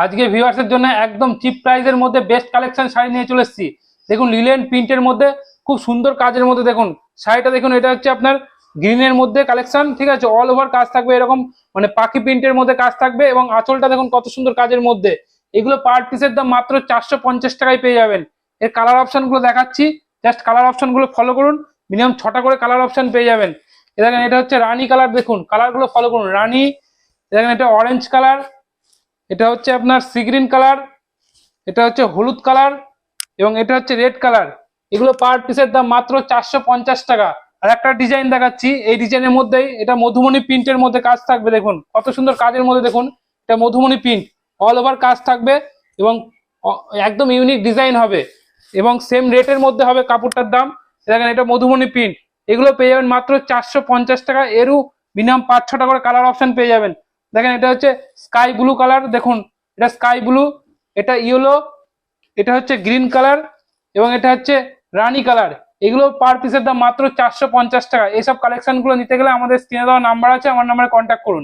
আজকে ভিউয়ার্সের জন্য একদম চিপ প্রাইসের মধ্যে বেস্ট কালেকশন শাড়ি নিয়ে চলে এসেছি। দেখুন লিলেন প্রিন্টের মধ্যে খুব সুন্দর কাজের মধ্যে দেখুন শাড়িটা দেখুন, এটা হচ্ছে আপনার গ্রিনের মধ্যে কালেকশন, ঠিক আছে। অল ওভার কাজ থাকবে এরকম, মানে পাখি প্রিন্টের মধ্যে কাজ থাকবে এবং আঁচলটা দেখুন কত সুন্দর কাজের মধ্যে। এগুলো পার পিসের দাম মাত্র 450 টাকায় পেয়ে যাবেন। এর কালার অপশন গুলো দেখাচ্ছি, জাস্ট কালার অপশন গুলো ফলো করুন। মিনিমাম 6টা করে কালার অপশন পেয়ে যাবেন। দেখেন এটা হচ্ছে রানী কালার, দেখুন কালার গুলো ফলো করুন। রানী, দেখেন এটা অরেঞ্জ কালার, এটা হচ্ছে আপনার সি গ্রিন কালার, এটা হচ্ছে হলুদ কালার এবং এটা হচ্ছে রেড কালার। এগুলো পার পিসের দাম মাত্র 450 টাকা। আর একটা ডিজাইন দেখাচ্ছি, এই ডিজাইনের মধ্যেই এটা মধুমণি প্রিন্টের মধ্যে কাজ থাকবে, দেখুন কত সুন্দর কাজের মধ্যে। দেখুন এটা মধুমণি প্রিন্ট, অল ওভার কাজ থাকবে এবং একদম ইউনিক ডিজাইন হবে এবং সেম রেটের মধ্যে হবে কাপড়টার দাম। দেখেন এটা মধুমণি প্রিন্ট, এগুলো পেয়ে যাবেন মাত্র 450 টাকা। এরও মিনিমাম 5-6টা করে কালার অপশন পেয়ে যাবেন। দেখেন এটা হচ্ছে স্কাই ব্লু কালার, দেখুন এটা স্কাই ব্লু, এটা ইয়েলো, এটা হচ্ছে গ্রিন কালার এবং এটা হচ্ছে রানী কালার। এগুলো পার পিসের দাম মাত্র 450 টাকা। এইসব কালেকশন গুলো নিতে গেলে আমাদের স্ক্রিনে দেওয়া নাম্বার আছে, আমার নাম্বারে কন্ট্যাক্ট করুন।